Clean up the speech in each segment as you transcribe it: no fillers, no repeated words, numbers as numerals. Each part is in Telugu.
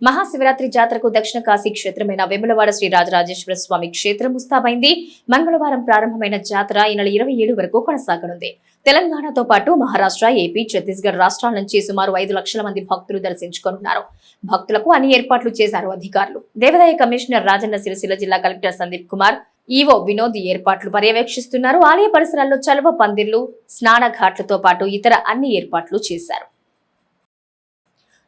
మహాశివరాత్రి జాతరకు దక్షిణ కాశీ క్షేత్రమైన వేములవాడ శ్రీ రాజరాజేశ్వర స్వామి క్షేత్రం ముస్తాబైంది. మంగళవారం ప్రారంభమైన జాతర ఈ నెల 27 వరకు కొనసాగనుంది. తెలంగాణతో పాటు మహారాష్ట్ర, ఏపీ, ఛత్తీస్గఢ్ రాష్ట్రాల నుంచి సుమారు 5 లక్షల మంది భక్తులు దర్శించుకోనున్నారు. భక్తులకు అన్ని ఏర్పాట్లు చేశారు అధికారులు. దేవాదాయ కమిషనర్ రాజన్న సిరిసిల్ల జిల్లా కలెక్టర్ సందీప్ కుమార్, ఈవో వినోద్ ఏర్పాట్లు పర్యవేక్షిస్తున్నారు. ఆలయ పరిసరాల్లో చలువ పందిర్లు, స్నాన ఘాట్లతో పాటు ఇతర అన్ని ఏర్పాట్లు చేశారు.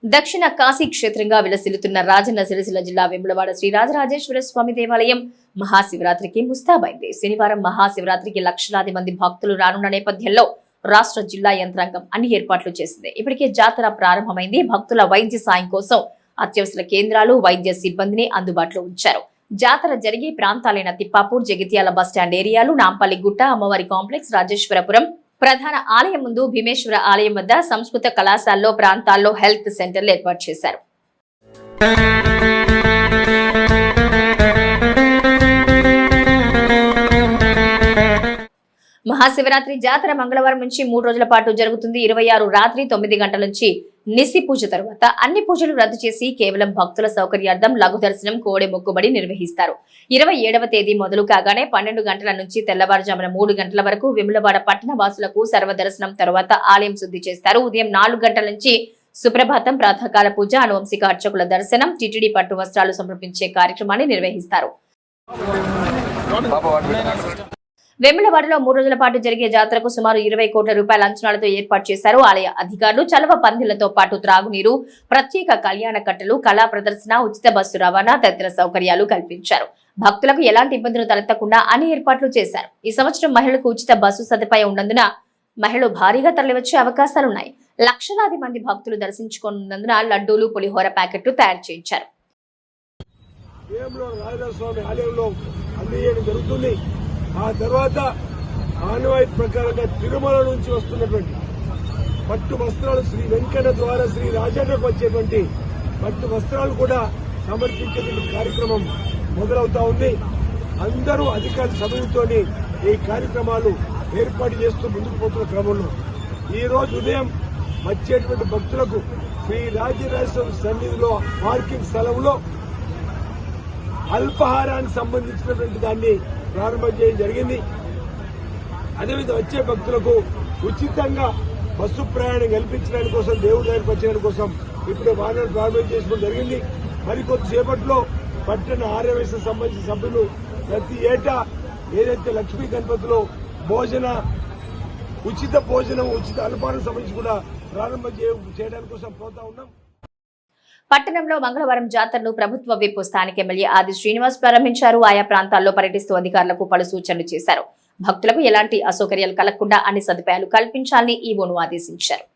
దక్షిణ కాశీ క్షేత్రంగా విలసిల్లుతున్న రాజన్న సిరిసిల్ల జిల్లా వేములవాడ శ్రీ రాజరాజేశ్వర స్వామి దేవాలయం మహాశివరాత్రికి ముస్తాబైంది. శనివారం మహాశివరాత్రికి లక్షలాది మంది భక్తులు రానున్న నేపథ్యంలో రాష్ట్ర జిల్లా యంత్రాంగం అన్ని ఏర్పాట్లు చేసింది. ఇప్పటికే జాతర ప్రారంభమైంది. భక్తుల వైద్య సాయం కోసం అత్యవసర కేంద్రాలు, వైద్య సిబ్బందిని అందుబాటులో ఉంచారు. జాతర జరిగే ప్రాంతాలైన తిప్పాపూర్, జగిత్యాల బస్టాండ్ ఏరియాలు, నాంపల్లి గుట్ట, అమ్మవారి కాంప్లెక్స్, రాజేశ్వరపురం ప్రధాన ఆలయం ముందు, భీమేశ్వర ఆలయం వద్ద, సంస్కృత కళాశాలలో ప్రాంతాల్లో హెల్త్ సెంటర్లు ఏర్పాటు చేశారు. మహాశివరాత్రి జాతర మంగళవారం నుంచి 3 రోజుల పాటు జరుగుతుంది. 26 రాత్రి 9 గంటల నుంచి నిసి పూజ తరువాత అన్ని పూజలు రద్దు చేసి కేవలం భక్తుల సౌకర్యార్థం లఘు దర్శనం, కోడె మొక్కుబడి నిర్వహిస్తారు. 27వ తేదీ మొదలు కాగానే 12 గంటల నుంచి తెల్లవారుజామున 3 గంటల వరకు వేములవాడ పట్టణ వాసులకు సర్వదర్శనం తరువాత ఆలయం శుద్ధి చేస్తారు. ఉదయం 4 గంటల నుంచి సుప్రభాతం, ప్రాతకాల పూజ, అనువంశిక అర్చకుల దర్శనం, టిటిడి పట్టు వస్త్రాలు సమర్పించే కార్యక్రమాన్ని నిర్వహిస్తారు. వేములవాడలో 3 రోజుల పాటు జరిగే జాతరకు సుమారు 20 కోట్ల రూపాయల అంచనాలతో ఏర్పాటు చేశారు ఆలయ అధికారులు. చలవ పందిళ్లతో పాటు త్రాగునీరు, ప్రత్యేక కళ్యాణ కట్టలు, కళా ప్రదర్శన, ఉచిత బస్సు రవాణా తదితర సౌకర్యాలు కల్పించారు. భక్తులకు ఎలాంటి ఇబ్బందులు తలెత్తకుండా అన్ని ఏర్పాట్లు చేశారు. ఈ సంవత్సరం మహిళలకు ఉచిత బస్సు సదుపాయం ఉన్నందున మహిళలు భారీగా తరలివచ్చే అవకాశాలున్నాయి. లక్షలాది మంది భక్తులు దర్శించుకున్నందున లడ్డూలు, పులిహోర ప్యాకెట్లు తయారు చేయించారు. ఆ తర్వాత ఆనవాయి ప్రకారంగా తిరుమల నుంచి వస్తున్నటువంటి పట్టు వస్త్రాలు శ్రీ వెంకన్న ద్వారా శ్రీ రాజన్నకు వచ్చేటువంటి పట్టు వస్త్రాలు కూడా సమర్పించేటువంటి కార్యక్రమం మొదలవుతా ఉంది. అందరూ అధికార సమయంతోనే ఈ కార్యక్రమాలు ఏర్పాటు చేస్తూ ముందుకు పోతున్న క్రమంలో ఈ రోజు ఉదయం వచ్చేటువంటి భక్తులకు శ్రీ రాజరాజేశ్వర సన్నిధిలో పార్కింగ్ స్థలంలో అల్పాహారానికి సంబంధించినటువంటి దాన్ని ప్రారంభం చేయడం జరిగింది. అదేవిధంగా వచ్చే భక్తులకు ఉచితంగా బస్సు ప్రయాణం కల్పించడానికి కోసం, దేవుడి దగ్గరికి వచ్చేయడానికి కోసం ఇప్పుడే వాహనాలు ప్రారంభం చేసుకోవడం జరిగింది. మరికొద్దిసేపట్లో పట్టణ ఆర్యవేశ సంబంధించిన సభ్యులు ప్రతి ఏటా ఏదైతే లక్ష్మీ గణపతిలో ఉచిత భోజనం, ఉచిత అల్పాహారం సంబంధించి కూడా ప్రారంభం చేయడానికి కోసం పోతా ఉన్నాం. పట్టణంలో మంగళవారం జాతరను ప్రభుత్వ విప్ స్థానిక ఎమ్మెల్యే ఆది శ్రీనివాస్ ప్రారంభించారు. ఆయా ప్రాంతాల్లో పర్యటిస్తూ అధికారులకు పలు సూచనలు చేశారు. భక్తులకు ఎలాంటి అసౌకర్యాలు కలగకుండా అన్ని సదుపాయాలు కల్పించాలని ఈవోను ఆదేశించారు.